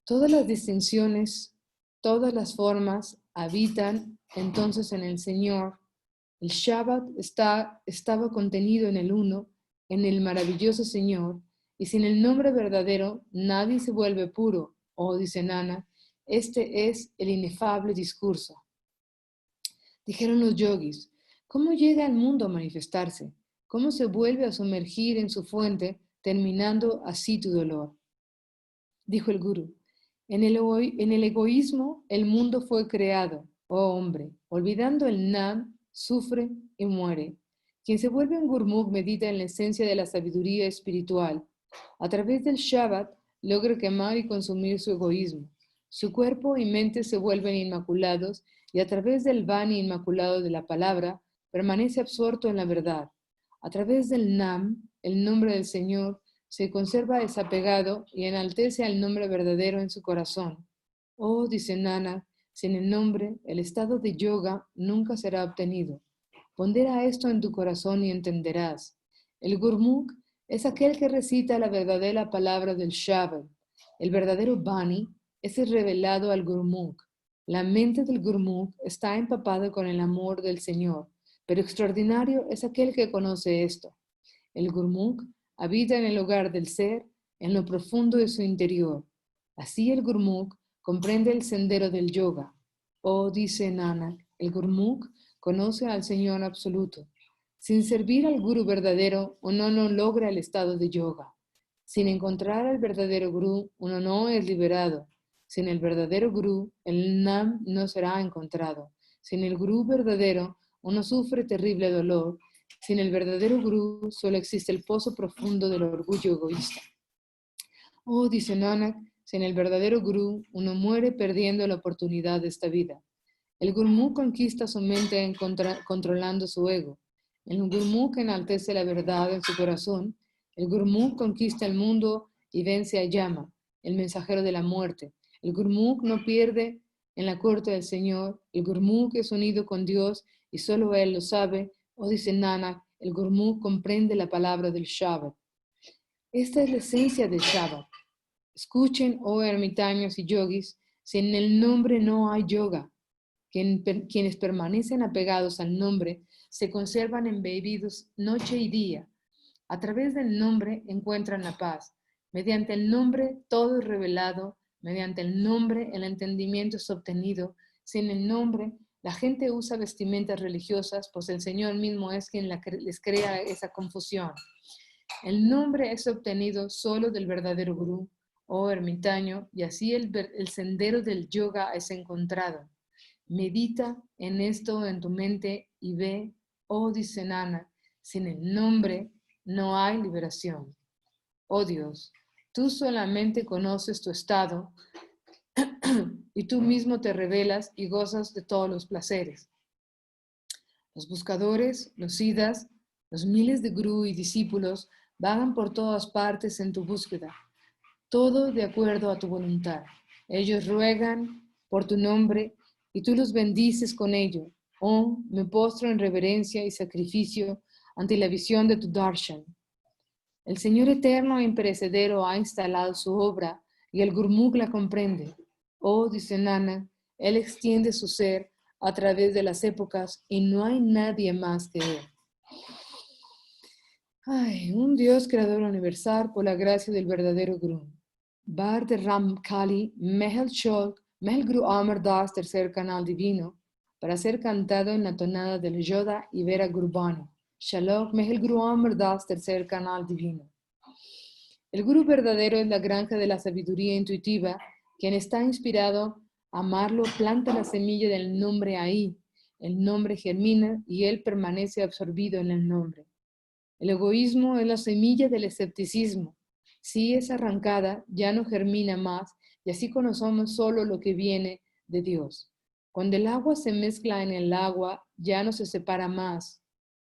todas las distinciones, todas las formas habitan entonces en el Señor. El Shabbat estaba contenido en el uno, en el maravilloso Señor, y sin el nombre verdadero nadie se vuelve puro, oh dice Nana, este es el inefable discurso. Dijeron los yogis, ¿cómo llega el mundo a manifestarse? ¿Cómo se vuelve a sumergir en su fuente, terminando así tu dolor? Dijo el Gurú, en el egoísmo el mundo fue creado, oh hombre, olvidando el Nam, sufre y muere. Quien se vuelve un Gurmukh medita en la esencia de la sabiduría espiritual. A través del Shabbat logra quemar y consumir su egoísmo. Su cuerpo y mente se vuelven inmaculados y a través del Vani inmaculado de la palabra permanece absorto en la verdad. A través del Nam, el nombre del Señor, se conserva desapegado y enaltece al nombre verdadero en su corazón. Oh, dice Nana, sin el nombre, el estado de yoga nunca será obtenido. Pondera esto en tu corazón y entenderás. El Gurmukh es aquel que recita la verdadera palabra del Shabbat. El verdadero Bani es el revelado al Gurmukh. La mente del Gurmukh está empapada con el amor del Señor, pero extraordinario es aquel que conoce esto. El Gurmukh habita en el hogar del ser, en lo profundo de su interior. Así el Gurmukh comprende el sendero del yoga. Oh, dice Nanak, el Gurmukh conoce al Señor absoluto. Sin servir al Guru verdadero, uno no logra el estado de yoga. Sin encontrar al verdadero Guru, uno no es liberado. Sin el verdadero Guru, el Nam no será encontrado. Sin el Guru verdadero, uno sufre terrible dolor. Sin el verdadero Guru, solo existe el pozo profundo del orgullo egoísta. Oh, dice Nanak, sin el verdadero Guru, uno muere perdiendo la oportunidad de esta vida. El Gurmukh conquista su mente controlando su ego. El Gurmukh enaltece la verdad en su corazón. El Gurmukh conquista el mundo y vence a Yama, el mensajero de la muerte. El Gurmukh no pierde en la corte del Señor. El Gurmukh es unido con Dios y solo Él lo sabe. O dice Nanak, el Gurmukh comprende la palabra del Shabbat. Esta es la esencia del Shabbat. Escuchen, oh ermitaños y yogis, sin el nombre no hay yoga. Quienes permanecen apegados al nombre se conservan embebidos noche y día. A través del nombre encuentran la paz. Mediante el nombre todo es revelado. Mediante el nombre el entendimiento es obtenido. Sin el nombre la gente usa vestimentas religiosas, pues el Señor mismo es quien les crea esa confusión. El nombre es obtenido solo del verdadero Gurú, oh ermitaño, y así el sendero del yoga es encontrado. Medita en esto en tu mente y ve, oh dice Nana, sin el nombre no hay liberación. Oh Dios, tú solamente conoces tu estado y tú mismo te revelas y gozas de todos los placeres. Los buscadores, los siddhas, los miles de gurú y discípulos vagan por todas partes en tu búsqueda, todo de acuerdo a tu voluntad. Ellos ruegan por tu nombre y tú los bendices con ello. Oh, me postro en reverencia y sacrificio ante la visión de tu darshan. El Señor eterno e imperecedero ha instalado su obra y el Gurmukh la comprende. Oh, dice Nanak, Él extiende su ser a través de las épocas y no hay nadie más que Él. Ay, un Dios creador universal por la gracia del verdadero Guru. Bard Ram Kali, Mehel Shok, Mehel Guru Amar Das, tercer canal divino, para ser cantado en la tonada del Yoda y Vera Gurbani. Shalok, Mehel Guru Amar Das, tercer canal divino. El Guru verdadero es la granja de la sabiduría intuitiva, quien está inspirado a amarlo, planta la semilla del nombre ahí. El nombre germina y él permanece absorbido en el nombre. El egoísmo es la semilla del escepticismo. Si es arrancada, ya no germina más y así conocemos solo lo que viene de Dios. Cuando el agua se mezcla en el agua, ya no se separa más.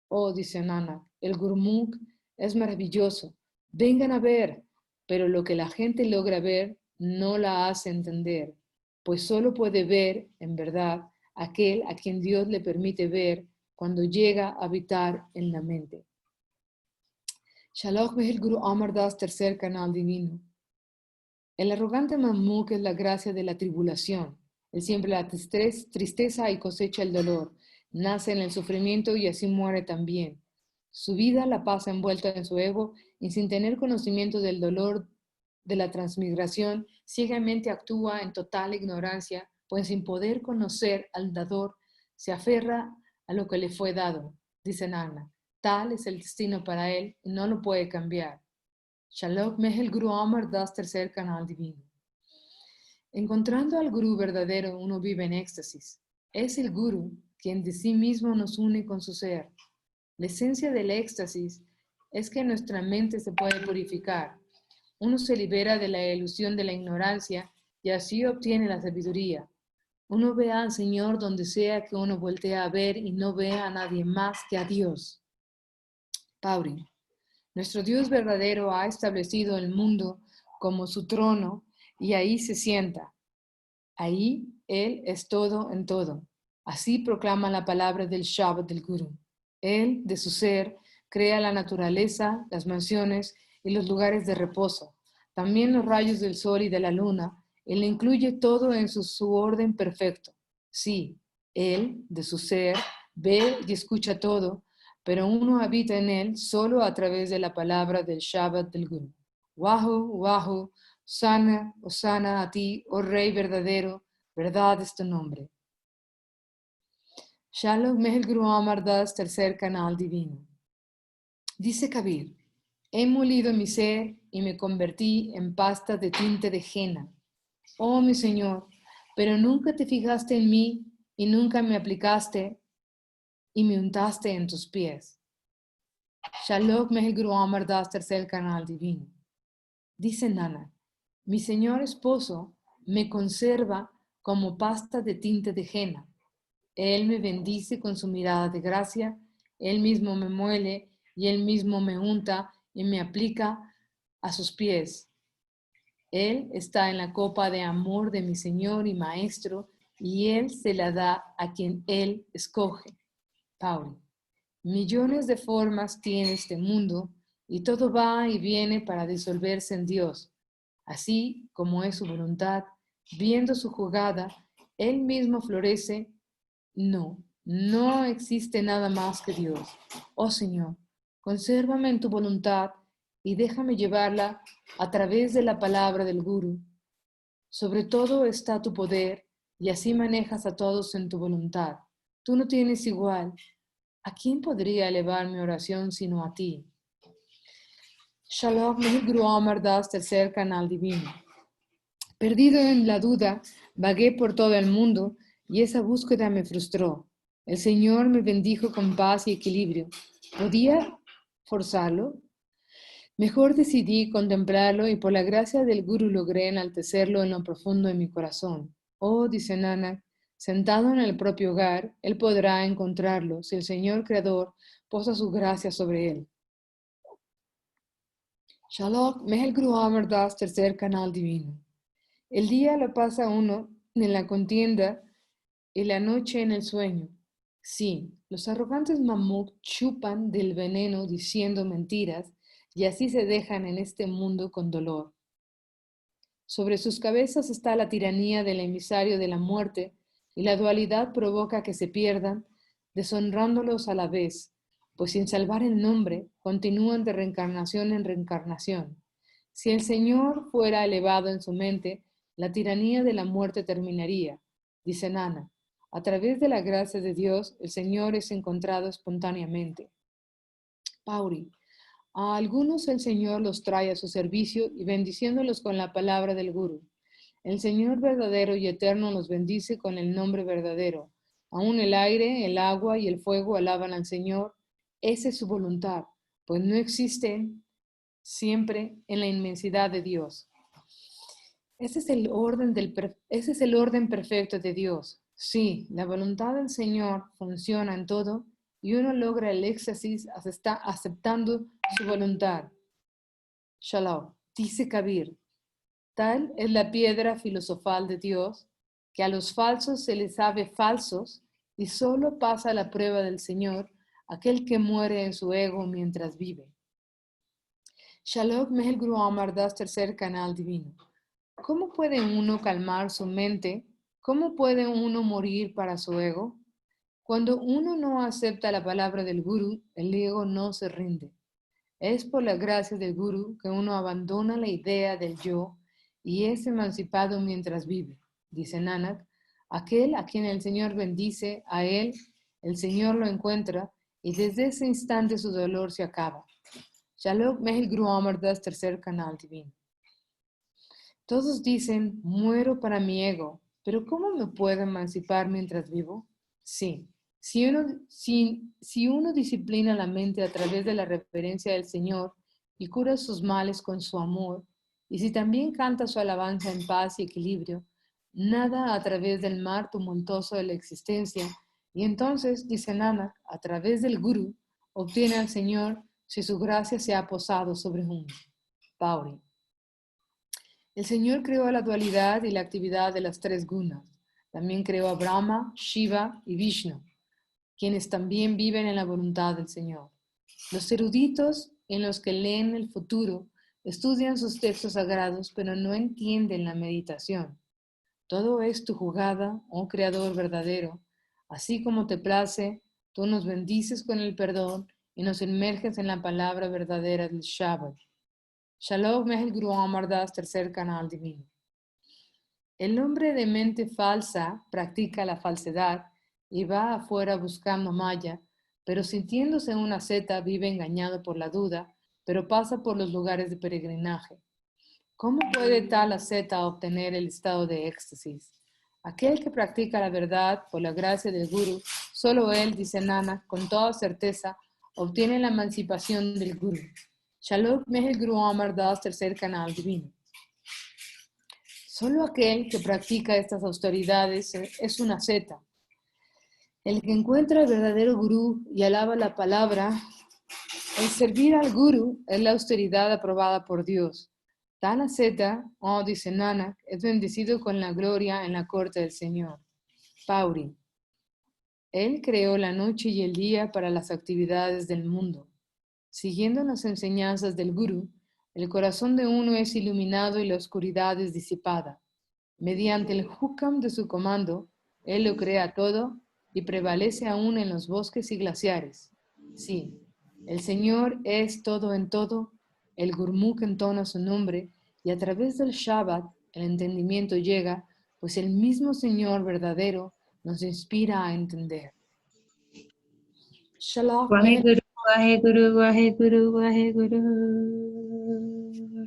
Oh, dice Nanak, el Gurmukh es maravilloso. Vengan a ver, pero lo que la gente logra ver no la hace entender, pues solo puede ver, en verdad, aquel a quien Dios le permite ver cuando llega a habitar en la mente. Shalom Mehel Guru Amar Das, tercer canal divino. El arrogante Mamuk es la gracia de la tribulación. Él siembra la tristeza y cosecha el dolor. Nace en el sufrimiento y así muere también. Su vida la pasa envuelta en su ego y sin tener conocimiento del dolor de la transmigración, ciegamente actúa en total ignorancia, pues sin poder conocer al dador, se aferra a lo que le fue dado, dice Nanak. Tal es el destino para él y no lo puede cambiar. Shalom Mehel Guru Amar Das, tercer canal divino. Encontrando al Gurú verdadero, uno vive en éxtasis. Es el Gurú quien de sí mismo nos une con su ser. La esencia del éxtasis es que nuestra mente se puede purificar. Uno se libera de la ilusión de la ignorancia y así obtiene la sabiduría. Uno ve al Señor donde sea que uno voltee a ver y no ve a nadie más que a Dios. Pauri. Nuestro Dios verdadero ha establecido el mundo como su trono y ahí se sienta. Ahí Él es todo en todo. Así proclama la palabra del Shabbat del Guru. Él, de su ser, crea la naturaleza, las mansiones y los lugares de reposo. También los rayos del sol y de la luna. Él incluye todo en su orden perfecto. Sí, Él, de su ser, ve y escucha todo, pero uno habita en él solo a través de la palabra del Shabbat del Guru. Wahu, Wahu, Osana, Osana a ti, oh Rey verdadero, verdad es tu nombre. Shalom Mehel Guru Amar Das, tercer canal divino. Dice Kabir, he molido mi ser y me convertí en pasta de tinte de henna. Oh mi Señor, pero nunca te fijaste en mí y nunca me aplicaste y me untaste en tus pies. Shalom Mehel Guru Amar Das, tercer canal divino. Dice Nanak, mi señor esposo me conserva como pasta de tinte de henna. Él me bendice con su mirada de gracia, él mismo me muele y él mismo me unta y me aplica a sus pies. Él está en la copa de amor de mi Señor y Maestro y él se la da a quien él escoge. Pauli. Millones de formas tiene este mundo y todo va y viene para disolverse en Dios. Así como es su voluntad, viendo su jugada, él mismo florece. No existe nada más que Dios. Oh Señor, consérvame en tu voluntad y déjame llevarla a través de la palabra del Guru. Sobre todo está tu poder y así manejas a todos en tu voluntad. Tú no tienes igual. ¿A quién podría elevar mi oración sino a ti? Shalom Mehel Guru Amar Das, tercer canal divino. Perdido en la duda, vagué por todo el mundo y esa búsqueda me frustró. El Señor me bendijo con paz y equilibrio. ¿Podía forzarlo? Mejor decidí contemplarlo y por la gracia del Guru logré enaltecerlo en lo profundo de mi corazón. Oh, dice Nanak, Sentado en el propio hogar, él podrá encontrarlo si el Señor Creador posa su gracia sobre él. Shalom, Mehel Gruamer das tercer canal divino. El día lo pasa uno en la contienda y la noche en el sueño. Sí, los arrogantes mamut chupan del veneno diciendo mentiras y así se dejan en este mundo con dolor. Sobre sus cabezas está la tiranía del emisario de la muerte y la dualidad provoca que se pierdan, deshonrándolos a la vez, pues sin salvar el nombre, continúan de reencarnación en reencarnación. Si el Señor fuera elevado en su mente, la tiranía de la muerte terminaría, dice Nana. A través de la gracia de Dios, el Señor es encontrado espontáneamente. Pauri. A algunos el Señor los trae a su servicio y bendiciéndolos con la palabra del Guru. El Señor verdadero y eterno los bendice con el nombre verdadero. Aún el aire, el agua y el fuego alaban al Señor. Esa es su voluntad, pues no existen siempre en la inmensidad de Dios. Ese es el orden perfecto de Dios. Sí, la voluntad del Señor funciona en todo y uno logra el éxtasis aceptando su voluntad. Shalom, dice Kabir, tal es la piedra filosofal de Dios, que a los falsos se les sabe falsos y solo pasa la prueba del Señor aquel que muere en su ego mientras vive. Shalom Mehel Guru Amar Das, tercer canal divino. ¿Cómo puede uno calmar su mente? ¿Cómo puede uno morir para su ego? Cuando uno no acepta la palabra del Guru, el ego no se rinde. Es por la gracia del Guru que uno abandona la idea del yo y es emancipado mientras vive. Dice Nanak, aquel a quien el Señor bendice, a él el Señor lo encuentra y desde ese instante su dolor se acaba. Shalom Mehel Guru Amar Das, tercer canal divino. Todos dicen, muero para mi ego, pero ¿cómo me puedo emancipar mientras vivo? Sí, si uno disciplina la mente a través de la reverencia del Señor y cura sus males con su amor, y si también canta su alabanza en paz y equilibrio, nada a través del mar tumultuoso de la existencia, y entonces, dice Nanak, a través del Guru, obtiene al Señor si su gracia se ha posado sobre uno. Pauri. El Señor creó la dualidad y la actividad de las tres gunas. También creó a Brahma, Shiva y Vishnu, quienes también viven en la voluntad del Señor. Los eruditos en los que leen el futuro estudian sus textos sagrados, pero no entienden la meditación. Todo es tu jugada, oh Creador verdadero. Así como te place, tú nos bendices con el perdón y nos inmerges en la palabra verdadera del Shabbat. Shalom Mehel Guru Amar Das, tercer canal divino. El hombre de mente falsa practica la falsedad y va afuera buscando maya, pero sintiéndose una seta vive engañado por la duda, pero pasa por los lugares de peregrinaje. ¿Cómo puede tal asceta obtener el estado de éxtasis? Aquel que practica la verdad por la gracia del Guru, solo él, dice Nana, con toda certeza, obtiene la emancipación del Guru. Shalom Mehel Guru Amar Das, tercer canal divino. Solo aquel que practica estas austeridades es una asceta. El que encuentra el verdadero Gurú y alaba la palabra, el servir al Gurú es la austeridad aprobada por Dios. Tal asceta, oh dice Nanak, es bendecido con la gloria en la corte del Señor. Pauri. Él creó la noche y el día para las actividades del mundo. Siguiendo las enseñanzas del Gurú, el corazón de uno es iluminado y la oscuridad es disipada. Mediante el hukam de su comando, él lo crea todo y prevalece aún en los bosques y glaciares. Sí, el Señor es todo en todo, el Gurmukh entona su nombre y a través del Shabbat el entendimiento llega, pues el mismo Señor verdadero nos inspira a entender. Shalom. Vaheguru, Vaheguru, Vaheguru, Vaheguru.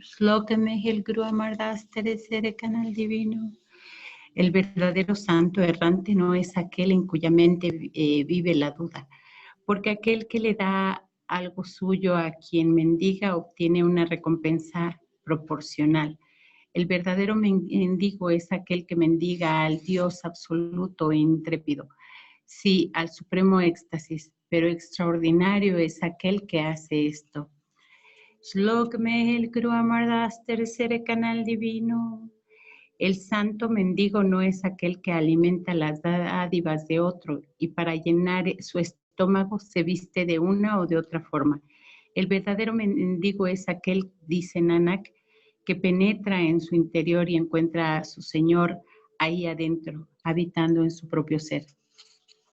Shloka Mehel Guru Amar Das, tercer canal divino. El verdadero santo errante no es aquel en cuya mente vive la duda, porque aquel que le da algo suyo a quien mendiga obtiene una recompensa proporcional. El verdadero mendigo es aquel que mendiga al Dios absoluto e intrépido, sí, al supremo éxtasis, pero extraordinario es aquel que hace esto. Shlok Mehel Amardas, tercer canal divino. El santo mendigo no es aquel que alimenta las dádivas de otro y para llenar su estómago se viste de una o de otra forma. El verdadero mendigo es aquel, dice Nanak, que penetra en su interior y encuentra a su Señor ahí adentro, habitando en su propio ser.